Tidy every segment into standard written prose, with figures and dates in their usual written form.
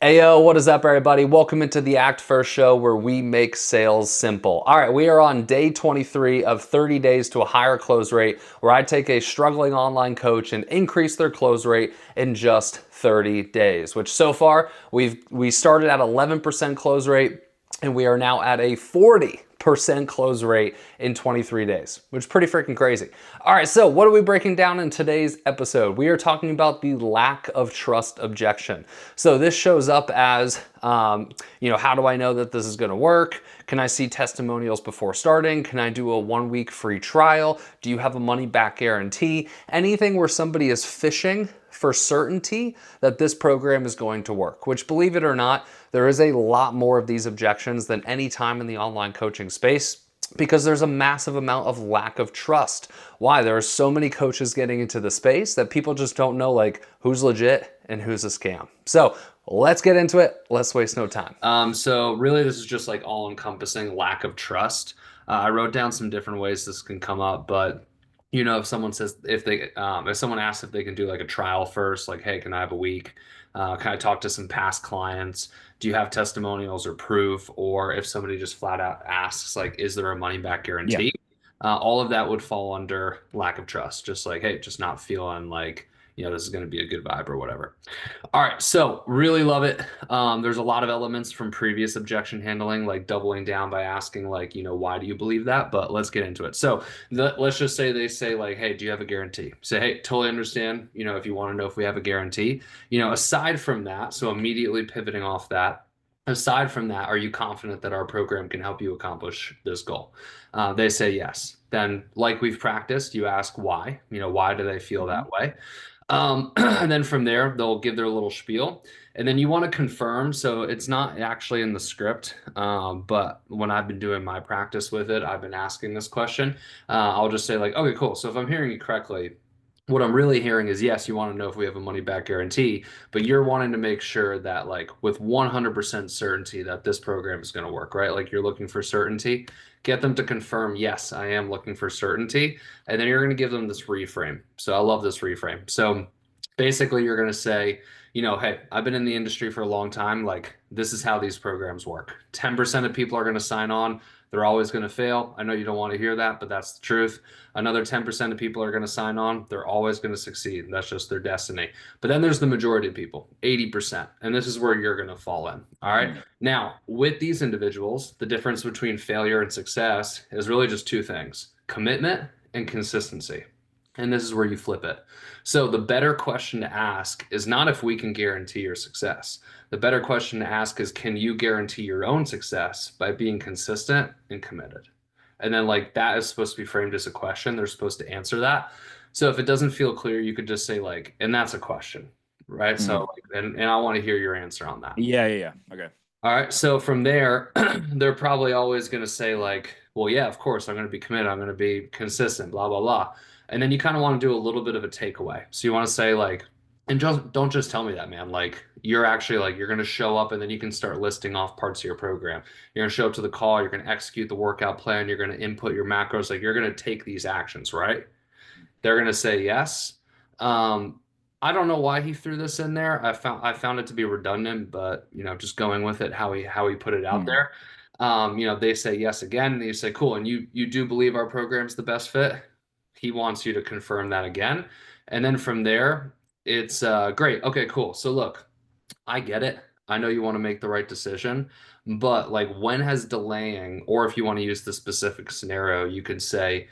Ayo, what is up, everybody? Welcome into the Act First show where we make sales simple. All right, we are on day 23 of 30 days to a higher close rate, where I take a struggling online coach and increase their close rate in just 30 days, which so far we started at 11% close rate and we are now at a 40% close rate in 23 days, which is pretty freaking crazy. All right, so what are we breaking down in today's episode? We are talking about the lack of trust objection. So this shows up as, how do I know that this is gonna work? Can I see testimonials before starting? Can I do a 1 week free trial? Do you have a money back guarantee? Anything where somebody is fishing for certainty that this program is going to work, which, believe it or not, there is a lot more of these objections than any time in the online coaching space, because there's a massive amount of lack of trust. Why? There are so many coaches getting into the space that people just don't know like who's legit and who's a scam. So let's get into it. Let's waste no time. So really this is just like all encompassing lack of trust. I wrote down some different ways this can come up, but if someone says, if someone asks if they can do like a trial first, like, hey, can I have a week? Can I talk to some past clients? Do you have testimonials or proof? Or if somebody just flat out asks, like, is there a money back Yeah. guarantee? All of that would fall under lack of trust. Just like, hey, just not feeling like, this is going to be a good vibe or whatever. All right, so really love it. There's a lot of elements from previous objection handling, like doubling down by asking, like, why do you believe that? But let's get into it. So let's just say they say, like, hey, do you have a guarantee? Say, hey, totally understand. If you want to know if we have a guarantee, aside from that, so immediately pivoting off that. Aside from that, are you confident that our program can help you accomplish this goal? They say yes. Then, like we've practiced, you ask why. Why do they feel hmm that way? And then from there, they'll give their little spiel. And then you want to confirm. So it's not actually in the script, but when I've been doing my practice with it, I've been asking this question. I'll just say, like, okay, cool. So if I'm hearing you correctly, what I'm really hearing is yes, you want to know if we have a money back guarantee, but you're wanting to make sure that, like, with 100% certainty that this program is going to work, right? Like, you're looking for certainty. Get them to confirm, yes, I am looking for certainty. And then you're going to give them this reframe. So I love this reframe. So basically, you're going to say, hey, I've been in the industry for a long time. Like, this is how these programs work. 10% of people are going to sign on. They're always going to fail. I know you don't want to hear that, but that's the truth. Another 10% of people are going to sign on. They're always going to succeed. That's just their destiny. But then there's the majority of people, 80%. And this is where you're going to fall in. All right. Now, with these individuals, the difference between failure and success is really just two things: commitment and consistency. And this is where you flip it. So the better question to ask is not if we can guarantee your success. The better question to ask is, can you guarantee your own success by being consistent and committed? And then, like, that is supposed to be framed as a question. They're supposed to answer that. So if it doesn't feel clear, you could just say, like, and that's a question, right? So, hmm like, and I want to hear your answer on that. Yeah. Okay. All right. So from there, they're probably always going to say, like, well, yeah, of course, I'm going to be committed. I'm going to be consistent, blah, blah, blah. And then you kind of want to do a little bit of a takeaway. So you want to say, like, and just don't just tell me that, man. Like, you're actually, like, you're going to show up and then you can start listing off parts of your program. You're going to show up to the call. You're going to execute the workout plan. You're going to input your macros. Like, you're going to take these actions, right? They're going to say yes. Um, I don't know why he threw this in there. I found it to be redundant, but just going with it how he put it out hmm there. They say yes again, and you say, cool, and you do believe our program's the best fit. He wants you to confirm that again, and then from there, it's great. Okay, cool. So look, I get it. I know you want to make the right decision, but, like, when has delaying, or if you want to use the specific scenario, you could say,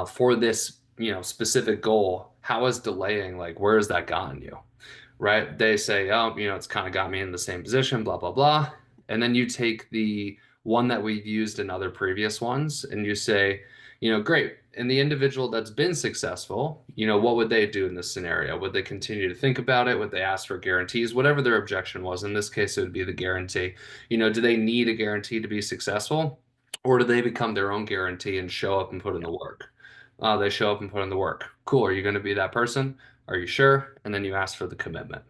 for this, specific goal, how is delaying, like, where has that gotten you? Right? They say, oh, it's kind of got me in the same position, blah, blah, blah. And then you take the one that we've used in other previous ones and you say, great. And the individual that's been successful, what would they do in this scenario? Would they continue to think about it? Would they ask for guarantees? Whatever their objection was, in this case, it would be the guarantee. Do they need a guarantee to be successful? Or do they become their own guarantee and show up and put in the work? They show up and put in the work. Cool. Are you going to be that person? Are you sure? And then you ask for the commitment.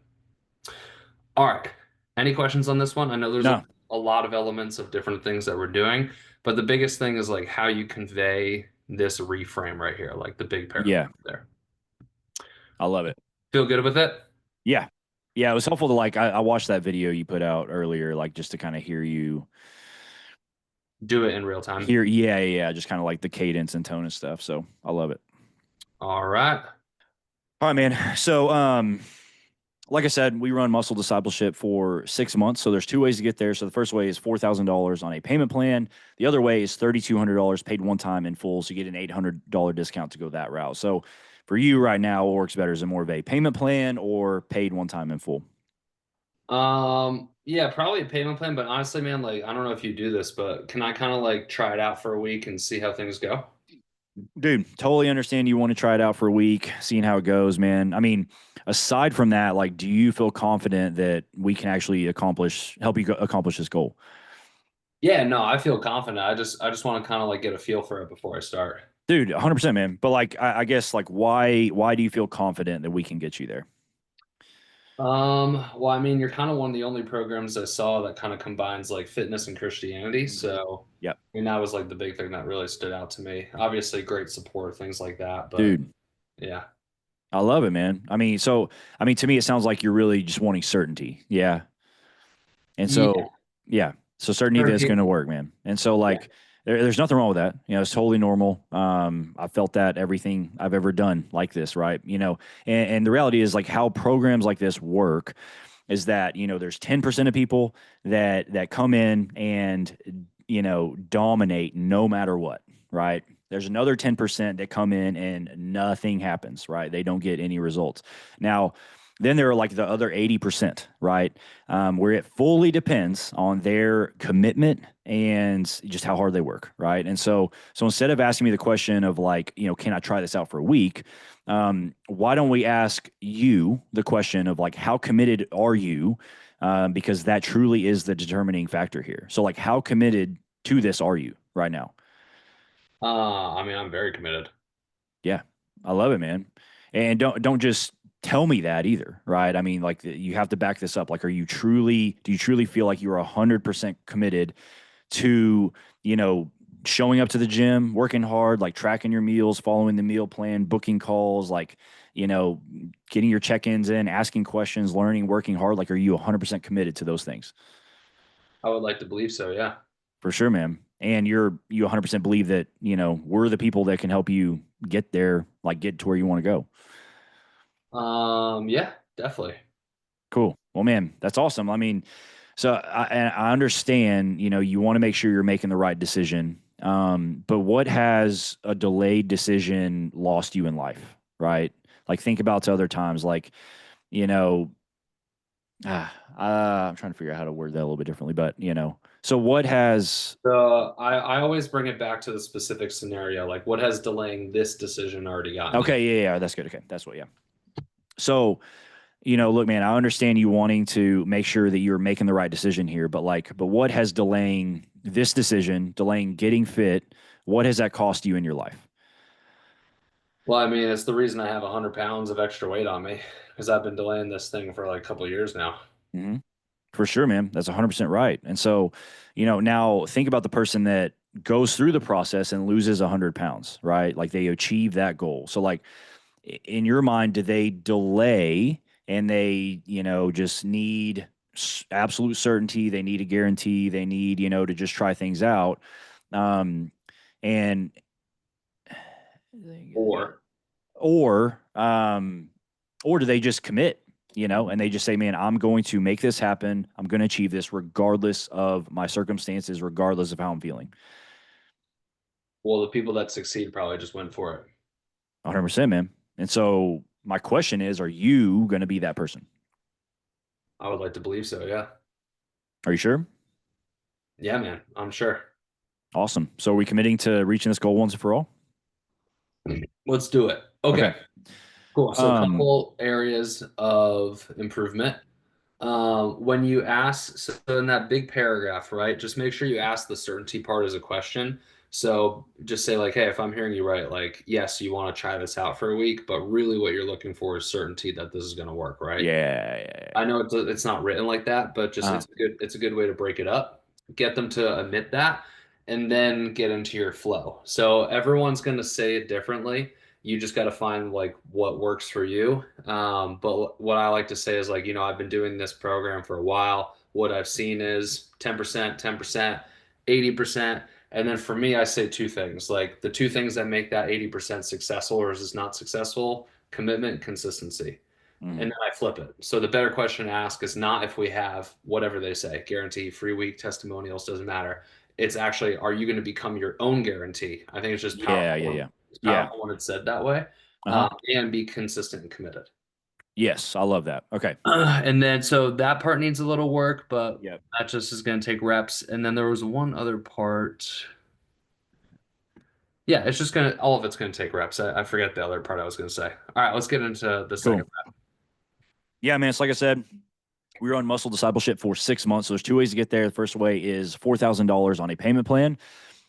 All right. Any questions on this one? I know there's No. a lot of elements of different things that we're doing, but the biggest thing is, like, how you convey this reframe right here, like the big paragraph Yeah. there. I love it. Feel good with it? Yeah. Yeah, it was helpful to like I watched that video you put out earlier, like just to kind of hear you Do it in real time. hear yeah, just kind of like the cadence and tone and stuff. So I love it. All right. All right, man. So like I said, we run muscle discipleship for 6 months. So there's two ways to get there. So the first way is $4,000 on a payment plan. The other way is $3,200 paid one time in full. So you get an $800 discount to go that route. So for you right now, what works better? Is it more of a payment plan or paid one time in full? Yeah, probably a payment plan, but honestly, man, like I don't know if you do this, but can I kind of like try it out for a week and see how things go? Dude, totally understand you want to try it out for a week, seeing how it goes, man. I mean, aside from that, like, do you feel confident that we can actually help you accomplish this goal? Yeah, no, I feel confident. I just want to kind of like get a feel for it before I start. Dude, 100%, man. But like, I guess, like, why do you feel confident that we can get you there? Well, I mean, you're kind of one of the only programs I saw that kind of combines like fitness and Christianity. Mhm. So, Yep. I mean, that was like the big thing that really stood out to me. Obviously, great support, things like that. But Dude, yeah. I love it, man. I mean, to me, it sounds like you're really just wanting certainty. Yeah. And Yeah. so, yeah, so certainty that's Certainty. going to work, man. And so, Yeah. like, there's nothing wrong with that. You know, it's totally normal. I felt that everything I've ever done like this, right? You know, and the reality is like how programs like this work is that there's 10% of people that come in and dominate no matter what, right? There's another 10% that come in and nothing happens, right? They don't get any results. Now, then there are like the other 80%, right? Where it fully depends on their commitment and just how hard they work, right? And so instead of asking me the question of like, can I try this out for a week? Why don't we ask you the question of like, how committed are you? Because that truly is the determining factor here. So, like, how committed to this are you right now? I mean, I'm very committed. Yeah, I love it, man. And don't just tell me that either, right? I mean, like, you have to back this up. Like, do you truly feel like you're 100% committed to, you know, showing up to the gym, working hard, like tracking your meals, following the meal plan, booking calls, like, you know, getting your check-ins in, asking questions, learning, working hard? Like, are you 100% committed to those things? I would like to believe so. Yeah. For sure, man. And you 100% believe that, we're the people that can help you get there, like get to where you want to go. Yeah, definitely. Cool. Well, man, that's awesome. I mean, and I understand, you want to make sure you're making the right decision. But what has a delayed decision lost you in life, right? Like think about to other times, like, you know, I'm trying to figure out how to word that a little bit differently, but so what has, I always bring it back to the specific scenario. Like, what has delaying this decision already gotten you? okay, yeah, that's good. Okay. That's what, yeah. So, look, man, I understand you wanting to make sure that you're making the right decision here, but what has delaying this decision, delaying getting fit, what has that cost you in your life? Well, I mean, it's the reason I have 100 pounds of extra weight on me because I've been delaying this thing for like a couple of years now. Hmm. For sure, man. That's 100% right. And so, now think about the person that goes through the process and loses 100 pounds, right? Like they achieve that goal. So, like, in your mind, do they delay and they, just need absolute certainty? They need a guarantee. They need, to just try things out. Um, and Or, or or do they just commit, and they just say, man, I'm going to make this happen. I'm going to achieve this regardless of my circumstances, regardless of how I'm feeling. well, the people that succeed probably just went for it. 100%, man. And so my question is, are you going to be that person? I would like to believe so. Yeah. Are you sure? Yeah, man. I'm sure. Awesome. So are we committing to reaching this goal once and for all? Let's do it. Okay. Okay. Cool. So, a Um, couple areas of improvement. When you ask, so in that big paragraph, right, just make sure you ask the certainty part as a question. So just say like, hey, if I'm hearing you right, like, yes, you want to try this out for a week, but really what you're looking for is certainty that this is going to work, right? yeah. I know it's not written like that, but just Uh, it's a good way to break it up. Get them to admit that, and then get into your flow. So everyone's going to say it differently. You just got to find like what works for you. But what I like to say is like, I've been doing this program for a while. What I've seen is 10%, 10%, 80%. And then for me, I say two things. Like the two things that make that 80% successful or is not successful, commitment, consistency. And Mhm. then I flip it. So the better question to ask is not if we have whatever they say, guarantee, free week, testimonials, doesn't matter. It's actually, are you going to become your own guarantee? I think it's just Yeah, powerful. yeah, yeah. It's Yeah. powerful when it's said that way, Uh-huh. and be consistent and committed. Yes, I love that. Okay. And then so that part needs a little work, but Yep. that just is going to take reps. And then there was one other part. Yeah, it's just gonna all of it's gonna take reps. I forget the other part I was gonna say. All right, let's get into the Cool. second. Yeah, man. It's like I said, we were on muscle discipleship for 6 months. So there's two ways to get there. The first way is $4,000 on a payment plan,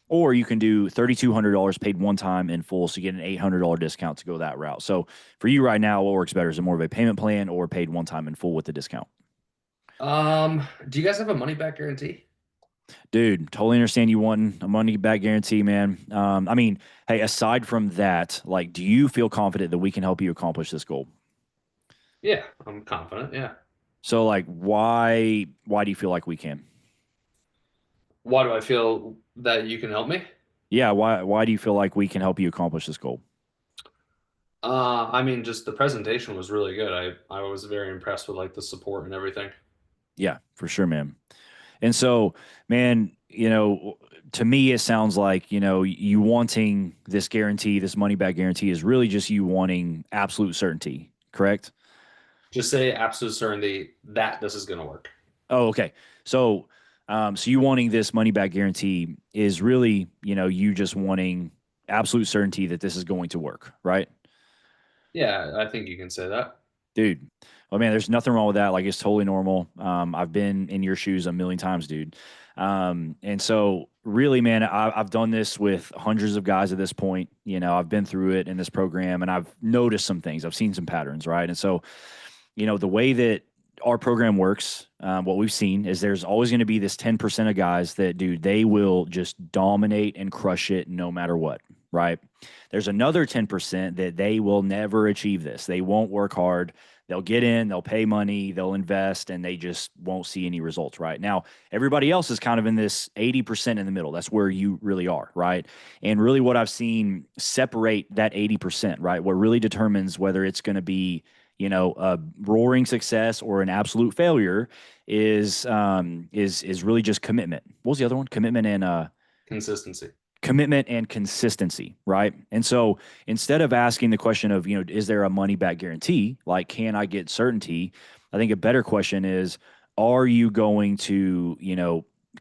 or you can do $3,200 paid one time in full. So you get an $800 discount to go that route. So for you right now, what works better? Is it more of a payment plan or paid one time in full with the discount? Do you guys have a money back guarantee? Dude, totally understand you wanting a money back guarantee, man. I mean, hey, aside from that, like, do you feel confident that we can help you accomplish this goal? Yeah, I'm confident. Yeah. So, like, why do you feel like we can? Why do I feel that you can help me? Yeah, why do you feel like we can help you accomplish this goal? I mean, just the presentation was really good. I was very impressed with like the support and everything. Yeah, for sure, man. And so, man, to me, it sounds like, you wanting this guarantee, this money back guarantee is really just you wanting absolute certainty, correct? Just say absolute certainty that this is going to work. Oh, okay. So, so you wanting this money back guarantee is really, you just wanting absolute certainty that this is going to work, right? Yeah, I think you can say that. Dude. Well, man, there's nothing wrong with that. Like, it's totally normal. I've been in your shoes a million times, dude. And so really, man, I've done this with hundreds of guys at this point. I've been through it in this program and I've noticed some things. I've seen some patterns, right? And so, the way that our program works, what we've seen is there's always going to be this 10% of guys that, dude, they will just dominate and crush it no matter what, right? There's another 10% that they will never achieve this. They won't work hard. They'll get in, they'll pay money, they'll invest, and they just won't see any results, right? Now, everybody else is kind of in this 80% in the middle. That's where you really are, right? And really what I've seen separate that 80%, right? What really determines whether it's going to be a roaring success or an absolute failure is really just commitment. What was the other one? Consistency. Commitment and consistency, right? And so instead of asking the question of, is there a money back guarantee? Like, can I get certainty? I think a better question is, are you going to,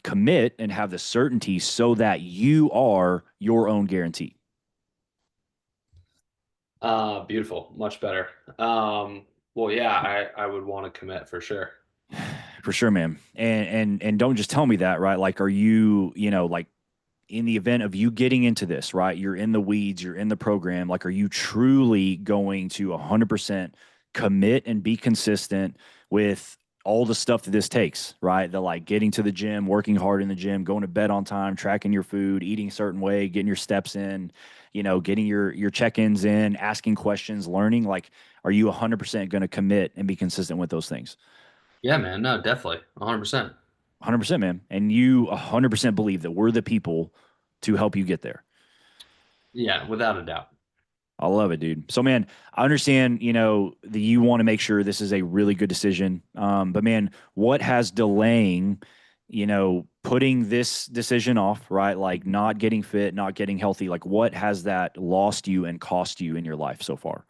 commit and have the certainty so that you are your own guarantee? Beautiful, much better. Well, yeah, I would want to commit for sure. For sure, man. And don't just tell me that, right? Like, are you, like in the event of you getting into this, right? You're in the weeds, you're in the program. Like, are you truly going to 100% commit and be consistent with all the stuff that this takes, right? The like getting to the gym, working hard in the gym, going to bed on time, tracking your food, eating a certain way, getting your steps in, getting your check-ins in, asking questions, learning. Like, are you 100% going to commit and be consistent with those things? Yeah, man. No, definitely. 100%. 100%, man. And you 100% believe that we're the people to help you get there. Yeah, without a doubt. I love it, dude. So, man, I understand, that you want to make sure this is a really good decision. But, man, what has delaying, putting this decision off, right? Like not getting fit, not getting healthy, like what has that lost you and cost you in your life so far?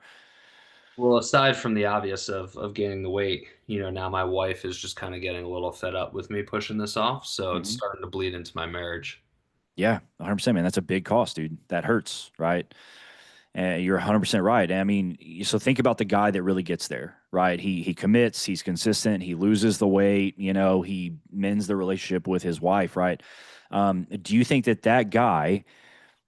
Well, aside from the obvious of gaining the weight, now my wife is just kind of getting a little fed up with me pushing this off, so it's Hmm. starting to bleed into my marriage. Yeah, 100%, man. That's a big cost, dude. That hurts, right? You're 100% right. I mean, so think about the guy that really gets there, right? He commits, he's consistent, he loses the weight, he mends the relationship with his wife, right? Do you think that that guy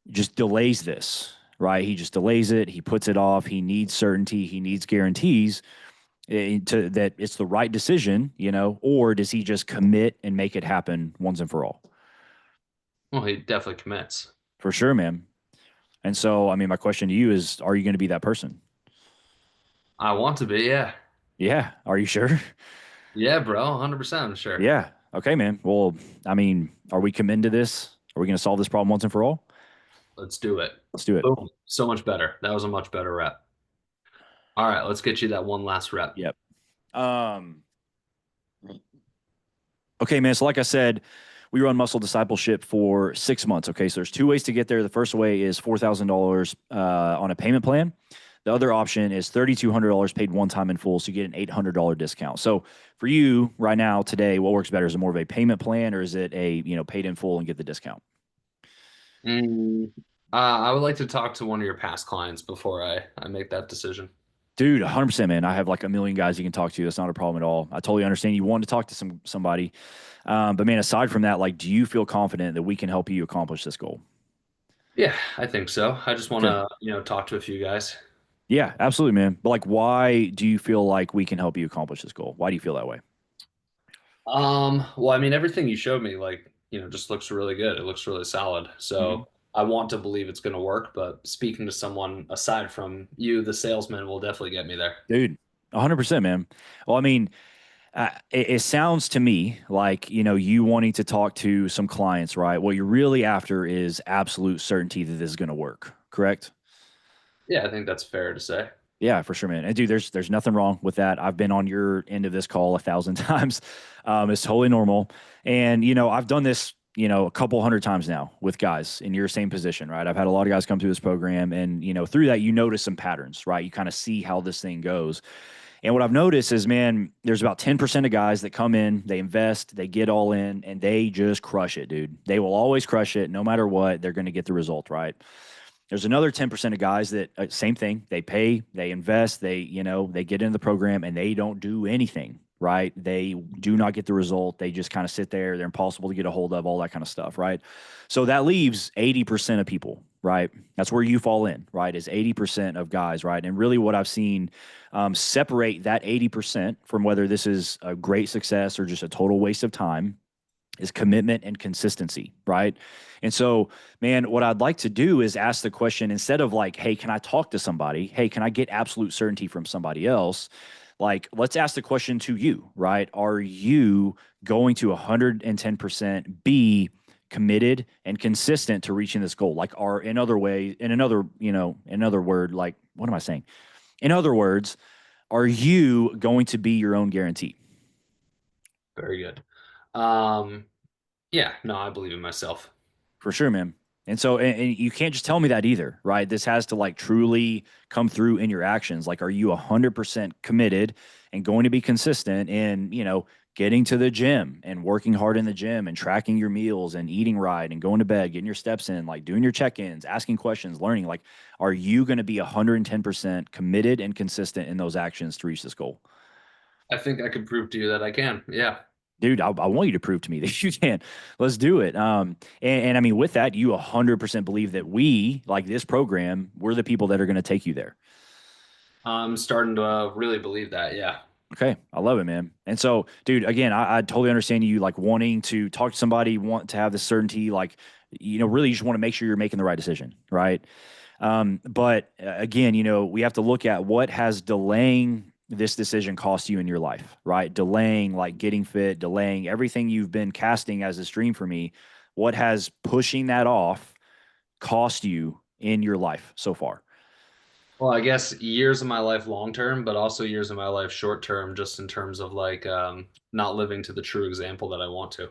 just delays this, right? He just delays it, he puts it off, he needs certainty, he needs guarantees to that it's the right decision, or does he just commit and make it happen once and for all? Well, he definitely commits. For sure, man. And so, I mean, my question to you is, are you going to be that person? I want to be, yeah. Yeah. Are you sure? Yeah, bro, 100% I'm sure. Yeah. Okay, man. Well, I mean, are we committed to this? Are we going to solve this problem once and for all? Let's do it. Let's do it. Boom. So much better. That was a much better rep. All right, let's get you that one last rep. Yep. Um, okay, man. So, like I said, we run muscle discipleship for 6 months. Okay. So, there's two ways to get there. The first way is $4,000 on a payment plan. The other option is $3,200 paid one time in full. So, you get an $800 discount. So, for you right now, today, what works better? Is it more of a payment plan or is it a, paid in full and get the discount? Mm, I would like to talk to one of your past clients before I make that decision. Dude, 100%, man. I have like a million guys you can talk to. That's not a problem at all. I totally understand you want to talk to somebody. But man, aside from that, like, do you feel confident that we can help you accomplish this goal? Yeah, I think so. I just want Okay. to, talk to a few guys. Yeah, absolutely, man. But like, why do you feel like we can help you accomplish this goal? Why do you feel that way? Well, I mean, everything you showed me, like, just looks really good. It looks really solid. Mhm. So I want to believe it's going to work, but speaking to someone aside from you, the salesman, will definitely get me there. Dude, 100%, man. Well, I mean, it sounds to me like, you wanting to talk to some clients, right? What you're really after is absolute certainty that this is going to work, correct? Yeah, I think that's fair to say. Yeah, for sure, man. And dude, there's nothing wrong with that. I've been on your end of this call 1,000 times. It's totally normal. And I've done this, a couple hundred times now with guys in your same position, right? I've had a lot of guys come through this program, and through that, you notice some patterns, right? You kind of see how this thing goes. And what I've noticed is, man, there's about 10% of guys that come in, they invest, they get all in, and they just crush it, dude. They will always crush it no matter what. They're going to get the result, right? There's another 10% of guys that same thing. They pay, they invest, they get into the program and they don't do anything, right? They do not get the result. They just kind of sit there. They're impossible to get a hold of, all that kind of stuff, right? So that leaves 80% of people, right? That's where you fall in, right? Is 80% of guys, right? And really what I've seen separate that 80% from whether this is a great success or just a total waste of time is commitment and consistency, right? And so, man, what I'd like to do is ask the question instead of like, hey, can I talk to somebody? Hey, can I get absolute certainty from somebody else? Like, let's ask the question to you, right? Are you going to 110% be committed and consistent to reaching this goal? Like, are in other way, in another, in another word, like, what am I saying? In other words, are you going to be your own guarantee? Very good. Um, yeah, no, I believe in myself. For sure, man. And so, and you can't just tell me that either, right? This has to like truly come through in your actions. Like, are you 100% committed and going to be consistent in, getting to the gym and working hard in the gym and tracking your meals and eating right and going to bed, getting your steps in, like doing your check ins, asking questions, learning? Like, are you going to be 110% committed and consistent in those actions to reach this goal? I think I could prove to you that I can. Yeah. Dude, I want you to prove to me that you can. Let's do it. And I mean, with that, you 100% believe that we, like this program, we're the people that are going to take you there. I'm starting to really believe that. Yeah. Okay, I love it, man. And so, dude, again, I totally understand you like wanting to talk to somebody, want to have the certainty, like, really you just want to make sure you're making the right decision, right? But again, we have to look at what has delaying this decision cost you in your life, right? Delaying like getting fit, delaying everything you've been casting as a dream for me. What has pushing that off cost you in your life so far? Well, I guess years of my life long term, but also years of my life short term, just in terms of like not living to the true example that I want to.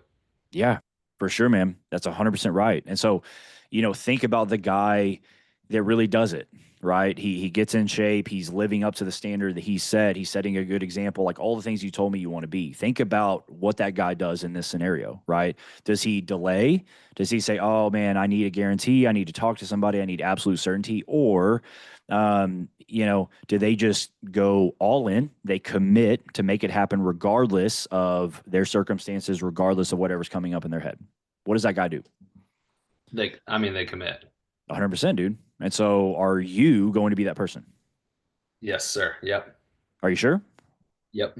Yeah, for sure, man. That's 100% right. And so, think about the guy that really does it, right? He gets in shape, he's living up to the standard that he set, he's setting a good example, like all the things you told me you want to be. Think about what that guy does in this scenario, right? Does he delay? Does he say, "Oh man, I need a guarantee, I need to talk to somebody, I need absolute certainty," or do they just go all in? They commit to make it happen regardless of their circumstances, regardless of whatever's coming up in their head. What does that guy do? They commit. 100%, dude. And so, are you going to be that person? Yes, sir. Yep. Are you sure? Yep.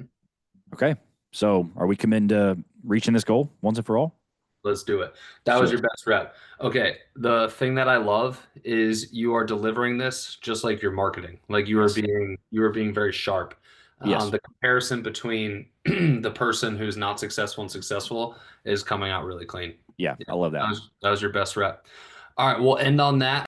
Okay. So, are we committed to reaching this goal once and for all? Let's do it. That was Sure. your best rep. Okay. The thing that I love is you are delivering this just like you're marketing. Like Yes. you are being very sharp. Yes. The comparison between the person who's not successful and successful is coming out really clean. Yeah. Yeah, I love that. that was your best rep. All right, we'll end on that.